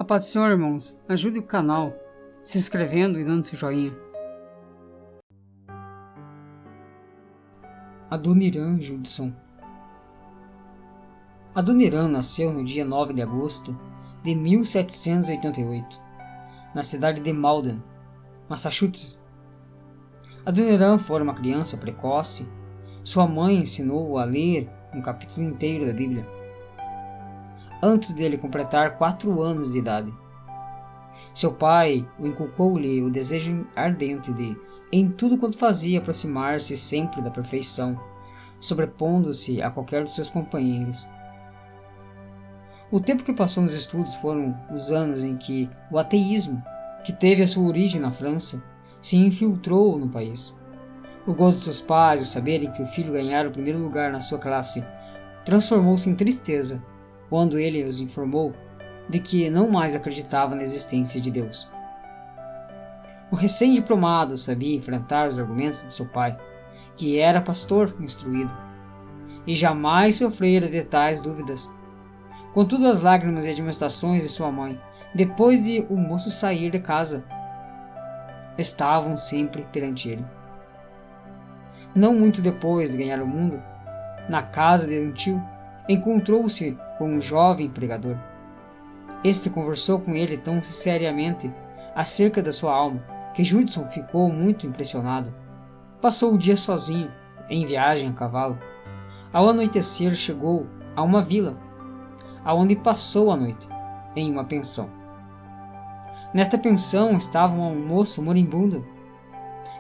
paz do Senhor, irmãos. Ajude o canal se inscrevendo e dando seu joinha. Adoniran Judson. Adoniran nasceu no dia 9 de agosto de 1788, na cidade de Malden, Massachusetts. Adoniran fora uma criança precoce. Sua mãe ensinou-o a ler um capítulo inteiro da Bíblia, antes dele completar 4 anos de idade. Seu pai o inculcou-lhe o desejo ardente de, em tudo quanto fazia, aproximar-se sempre da perfeição, sobrepondo-se a qualquer dos seus companheiros. O tempo que passou nos estudos foram os anos em que o ateísmo, que teve a sua origem na França, se infiltrou no país. O gozo de seus pais ao saberem que o filho ganhara o primeiro lugar na sua classe transformou-se em tristeza quando ele os informou de que não mais acreditava na existência de Deus. O recém-diplomado sabia enfrentar os argumentos de seu pai, que era pastor instruído, e jamais sofrera de tais dúvidas. Contudo, as lágrimas e admoestações de sua mãe, depois de o moço sair de casa, estavam sempre perante ele. Não muito depois de ganhar o mundo, na casa de um tio, encontrou-se com um jovem pregador. Este conversou com ele tão seriamente acerca da sua alma que Judson ficou muito impressionado. Passou o dia sozinho, em viagem a cavalo. Ao anoitecer, chegou a uma vila, aonde passou a noite, em uma pensão. Nesta pensão estava um moço moribundo,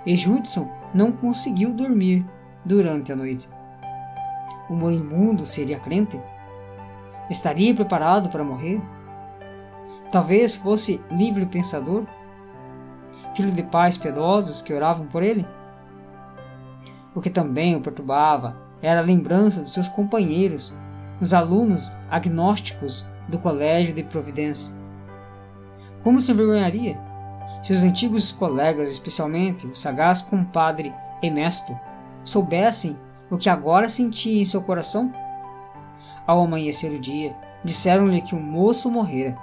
e Judson não conseguiu dormir durante a noite. O moribundo seria crente? Estaria preparado para morrer? Talvez fosse livre pensador? Filho de pais piedosos que oravam por ele? O que também o perturbava era a lembrança dos seus companheiros, os alunos agnósticos do Colégio de Providência. Como se envergonharia se os antigos colegas, especialmente o sagaz compadre Emesto, soubessem o que agora sentia em seu coração? Ao amanhecer o dia, disseram-lhe que o moço morrera.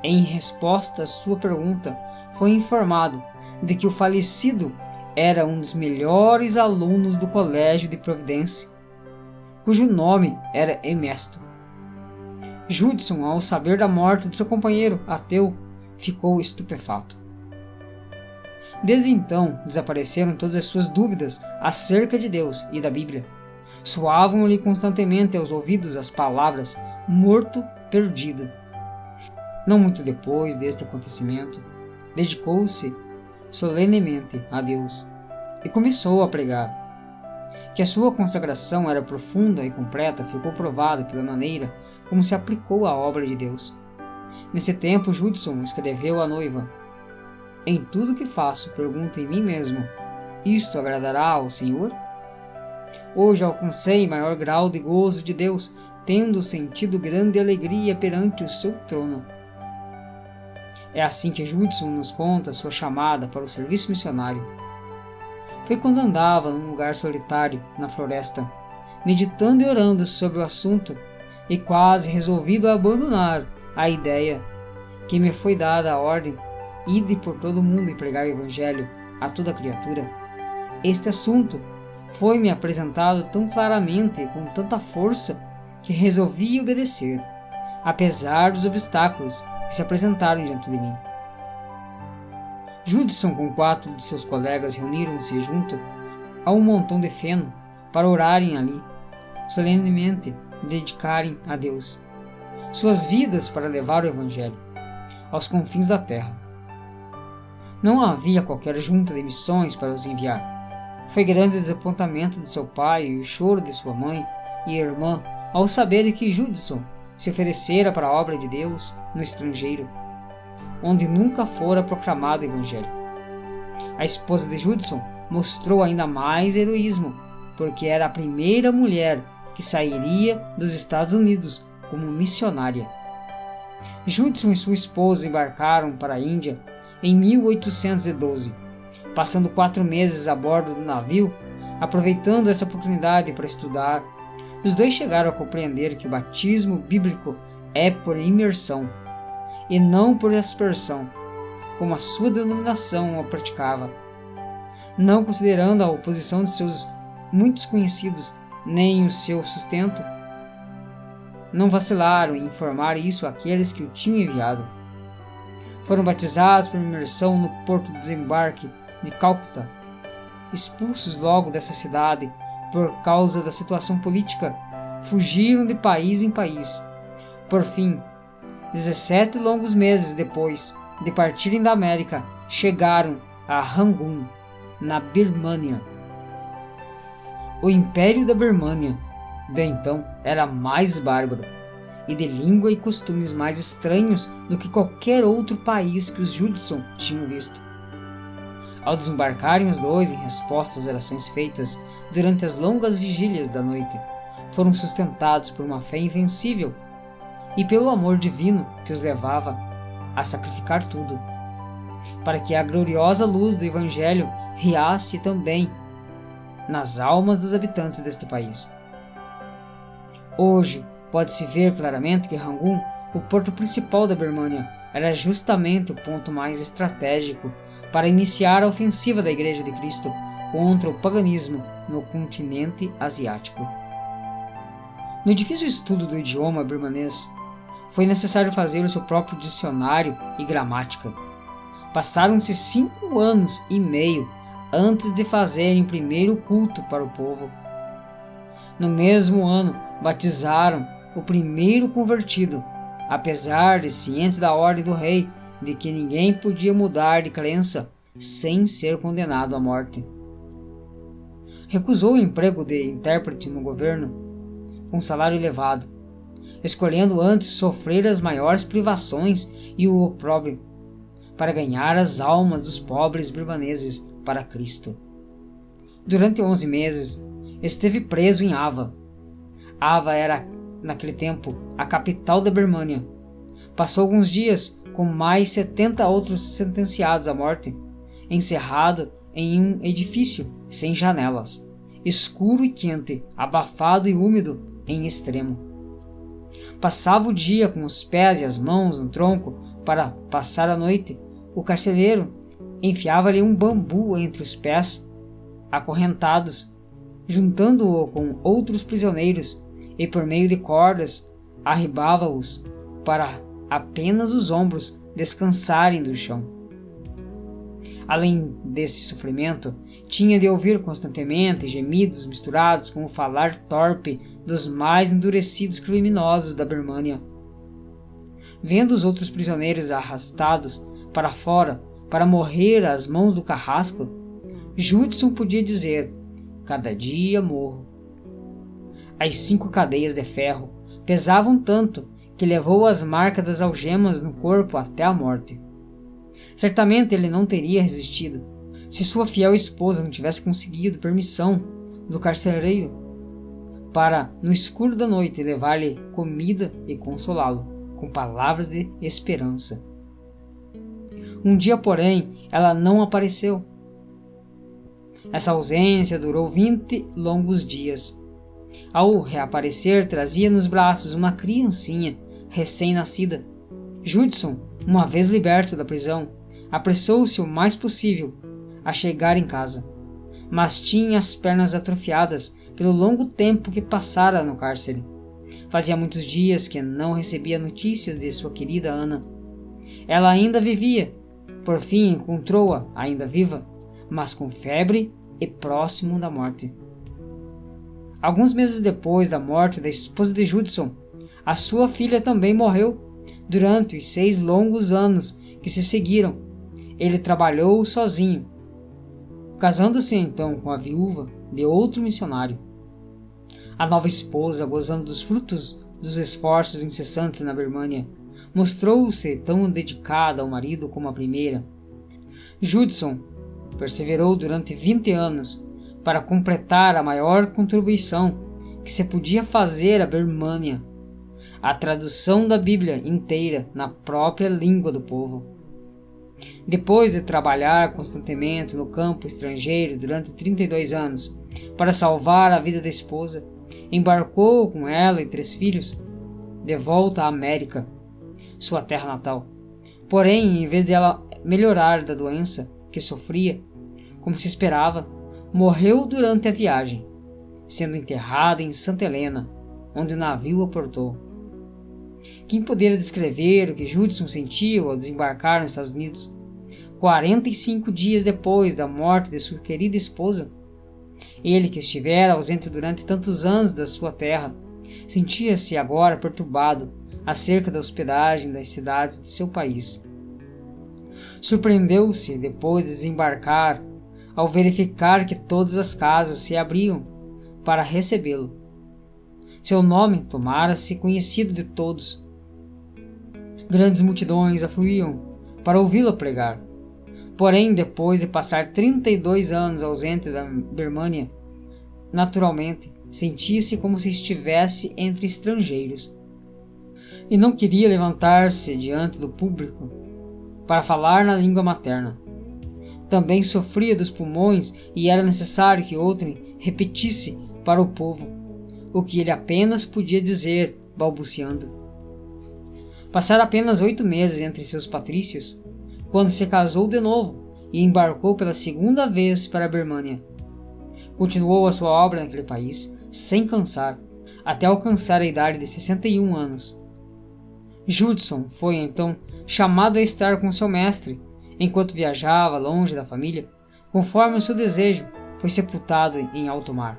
Em resposta à sua pergunta, foi informado de que o falecido era um dos melhores alunos do Colégio de Providência, cujo nome era Emesto. Judson, ao saber da morte de seu companheiro ateu, ficou estupefato. Desde então, desapareceram todas as suas dúvidas acerca de Deus e da Bíblia. Soavam-lhe constantemente aos ouvidos as palavras morto, perdido. Não muito depois deste acontecimento, dedicou-se solenemente a Deus e começou a pregar. Que a sua consagração era profunda e completa ficou provado pela maneira como se aplicou à obra de Deus. Nesse tempo, Judson escreveu à noiva: "Em tudo que faço, pergunto em mim mesmo, isto agradará ao Senhor? Hoje alcancei maior grau de gozo de Deus, tendo sentido grande alegria perante o seu trono." É assim que Judson nos conta sua chamada para o serviço missionário. Foi quando andava num lugar solitário, na floresta, meditando e orando sobre o assunto, e quase resolvido a abandonar a ideia, que me foi dada a ordem: ide por todo o mundo e pregar o evangelho a toda criatura. Este assunto foi-me apresentado tão claramente e com tanta força que resolvi obedecer, apesar dos obstáculos que se apresentaram diante de mim. Judson, com 4 de seus colegas, reuniram-se junto a um montão de feno para orarem ali, solenemente dedicarem a Deus suas vidas para levar o evangelho aos confins da terra. Não havia qualquer junta de missões para os enviar. Foi grande o desapontamento de seu pai e o choro de sua mãe e irmã ao saberem que Judson se oferecera para a obra de Deus no estrangeiro, onde nunca fora proclamado o evangelho. A esposa de Judson mostrou ainda mais heroísmo, porque era a primeira mulher que sairia dos Estados Unidos como missionária. Judson e sua esposa embarcaram para a Índia em 1812, passando 4 meses a bordo do navio, aproveitando essa oportunidade para estudar. Os dois chegaram a compreender que o batismo bíblico é por imersão e não por aspersão, como a sua denominação o praticava. Não considerando a oposição de seus muitos conhecidos, nem o seu sustento, não vacilaram em informar isso àqueles que o tinham enviado. Foram batizados por imersão no porto de desembarque de Calcutá. Expulsos logo dessa cidade por causa da situação política, fugiram de país em país. Por fim, 17 longos meses depois de partirem da América, chegaram a Rangoon, na Birmânia. O Império da Birmânia, de então, era mais bárbaro e de língua e costumes mais estranhos do que qualquer outro país que os Judson tinham visto. Ao desembarcarem os dois em resposta às orações feitas durante as longas vigílias da noite, foram sustentados por uma fé invencível e pelo amor divino que os levava a sacrificar tudo, para que a gloriosa luz do Evangelho riasse também nas almas dos habitantes deste país. Hoje pode-se ver claramente que Rangoon, o porto principal da Birmânia, era justamente o ponto mais estratégico para iniciar a ofensiva da Igreja de Cristo contra o paganismo no continente asiático. No difícil estudo do idioma birmanês, foi necessário fazer o seu próprio dicionário e gramática. Passaram-se 5 anos e meio antes de fazerem o primeiro culto para o povo. No mesmo ano, batizaram o primeiro convertido, apesar de cientes da ordem do rei de que ninguém podia mudar de crença sem ser condenado à morte. Recusou o emprego de intérprete no governo, com salário elevado, escolhendo antes sofrer as maiores privações e o opróbrio, para ganhar as almas dos pobres birmaneses para Cristo. Durante 11 meses, esteve preso em Ava. Ava era, naquele tempo, a capital da Birmânia. Passou alguns dias com mais 70 outros sentenciados à morte, encerrado em um edifício sem janelas, escuro e quente, abafado e úmido em extremo. Passava o dia com os pés e as mãos no tronco para passar a noite. O carcereiro enfiava-lhe um bambu entre os pés, acorrentados, juntando-o com outros prisioneiros, e por meio de cordas arribava-os para apenas os ombros descansarem do chão. Além desse sofrimento, tinha de ouvir constantemente gemidos misturados com o falar torpe dos mais endurecidos criminosos da Birmânia. Vendo os outros prisioneiros arrastados para fora para morrer às mãos do carrasco, Judson podia dizer: cada dia morro. As 5 cadeias de ferro pesavam tanto que levou as marcas das algemas no corpo até a morte. Certamente ele não teria resistido se sua fiel esposa não tivesse conseguido permissão do carcereiro para, no escuro da noite, levar-lhe comida e consolá-lo com palavras de esperança. Um dia, porém, ela não apareceu. Essa ausência durou 20 longos dias. Ao reaparecer, trazia nos braços uma criancinha recém-nascida. Judson, uma vez liberto da prisão, apressou-se o mais possível a chegar em casa, mas tinha as pernas atrofiadas pelo longo tempo que passara no cárcere. Fazia muitos dias que não recebia notícias de sua querida Ana. Ela ainda vivia. Por fim encontrou-a ainda viva, mas com febre e próximo da morte. Alguns meses depois da morte da esposa de Judson, a sua filha também morreu. Durante os 6 longos anos que se seguiram, ele trabalhou sozinho, casando-se então com a viúva de outro missionário. A nova esposa, gozando dos frutos dos esforços incessantes na Birmânia, mostrou-se tão dedicada ao marido como a primeira. Judson perseverou durante 20 anos para completar a maior contribuição que se podia fazer à Birmânia, a tradução da Bíblia inteira na própria língua do povo. Depois de trabalhar constantemente no campo estrangeiro durante 32 anos para salvar a vida da esposa, embarcou com ela e 3 filhos de volta à América, sua terra natal. Porém, em vez de ela melhorar da doença que sofria, como se esperava, morreu durante a viagem, sendo enterrada em Santa Helena, onde o navio aportou. Quem poderia descrever o que Judson sentiu ao desembarcar nos Estados Unidos, 45 dias depois da morte de sua querida esposa? Ele, que estivera ausente durante tantos anos da sua terra, sentia-se agora perturbado acerca da hospedagem das cidades de seu país. Surpreendeu-se, depois de desembarcar, ao verificar que todas as casas se abriam para recebê-lo. Seu nome tomara-se conhecido de todos. Grandes multidões afluíam para ouvi-lo pregar. Porém, depois de passar 32 anos ausente da Birmânia, naturalmente sentia-se como se estivesse entre estrangeiros. E não queria levantar-se diante do público para falar na língua materna. Também sofria dos pulmões e era necessário que outrem repetisse para o povo o que ele apenas podia dizer, balbuciando. Passara apenas 8 meses entre seus patrícios, quando se casou de novo e embarcou pela segunda vez para a Birmânia. Continuou a sua obra naquele país, sem cansar, até alcançar a idade de 61 anos. Judson foi, então, chamado a estar com seu mestre, enquanto viajava longe da família, conforme o seu desejo, foi sepultado em alto mar.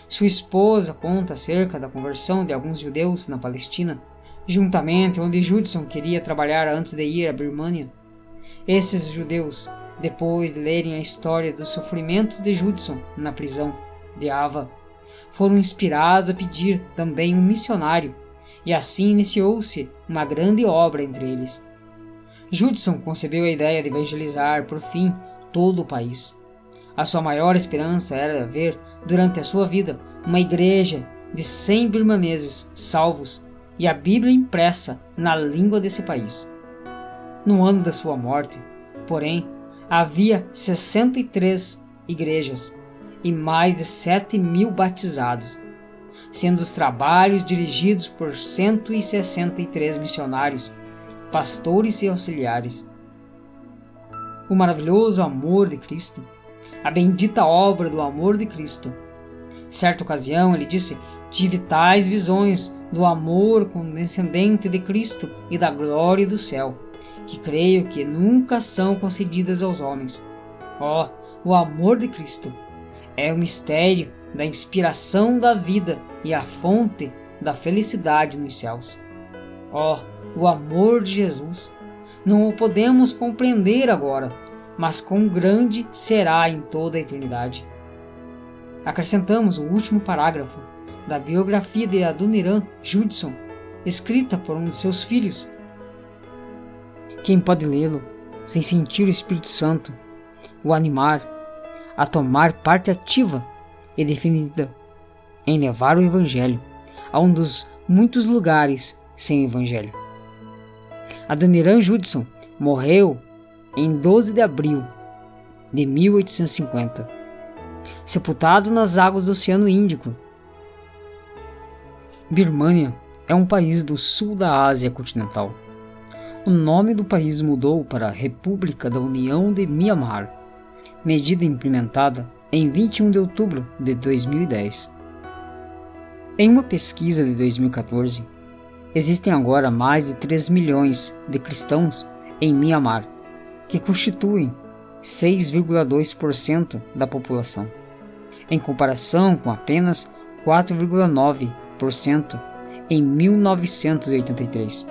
Sua esposa conta acerca da conversão de alguns judeus na Palestina, juntamente onde Judson queria trabalhar antes de ir à Birmânia. Esses judeus, depois de lerem a história dos sofrimentos de Judson na prisão de Ava, foram inspirados a pedir também um missionário, e assim iniciou-se uma grande obra entre eles. Judson concebeu a ideia de evangelizar, por fim, todo o país. A sua maior esperança era ver, durante a sua vida, uma igreja de 100 birmaneses salvos e a Bíblia impressa na língua desse país. No ano da sua morte, porém, havia 63 igrejas e mais de 7.000 batizados, sendo os trabalhos dirigidos por 163 missionários, pastores e auxiliares. O maravilhoso amor de Cristo, a bendita obra do amor de Cristo. Certa ocasião ele disse: tive tais visões do amor condescendente de Cristo e da glória do céu, que creio que nunca são concedidas aos homens. O amor de Cristo é o mistério da inspiração da vida e a fonte da felicidade nos céus. O amor de Jesus! Não o podemos compreender agora, mas quão grande será em toda a eternidade. Acrescentamos o último parágrafo da biografia de Adoniram Judson, escrita por um de seus filhos. Quem pode lê-lo sem sentir o Espírito Santo o animar a tomar parte ativa e definida em levar o Evangelho a um dos muitos lugares sem Evangelho? Adoniram Judson morreu em 12 de abril de 1850, sepultado nas águas do Oceano Índico. Birmânia é um país do sul da Ásia continental. O nome do país mudou para República da União de Mianmar, medida implementada em 21 de outubro de 2010. Em uma pesquisa de 2014, existem agora mais de 3 milhões de cristãos em Mianmar, que constituem 6,2% da população, em comparação com apenas 4,9% em 1983.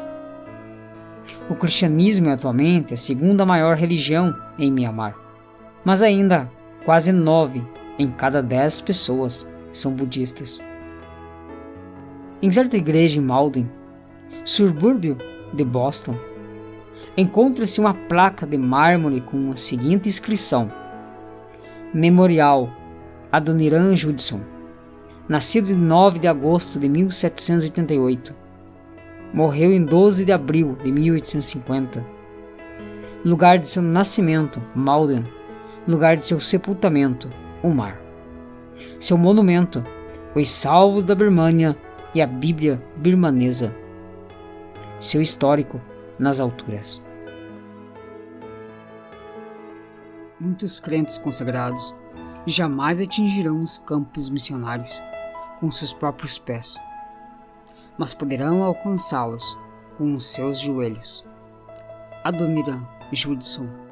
O cristianismo é atualmente a segunda maior religião em Mianmar, mas ainda quase 9 em cada 10 pessoas são budistas. Em certa igreja em Malden, subúrbio de Boston, encontra-se uma placa de mármore com a seguinte inscrição: Memorial Adoniram Judson, nascido em 9 de agosto de 1788, morreu em 12 de abril de 1850. Lugar de seu nascimento, Malden. Lugar de seu sepultamento, o mar. Seu monumento, os salvos da Birmânia e a Bíblia birmanesa. Seu histórico, nas alturas. muitos crentes consagrados jamais atingirão os campos missionários com seus próprios pés, mas poderão alcançá-los com os seus joelhos. Adoniran Judson.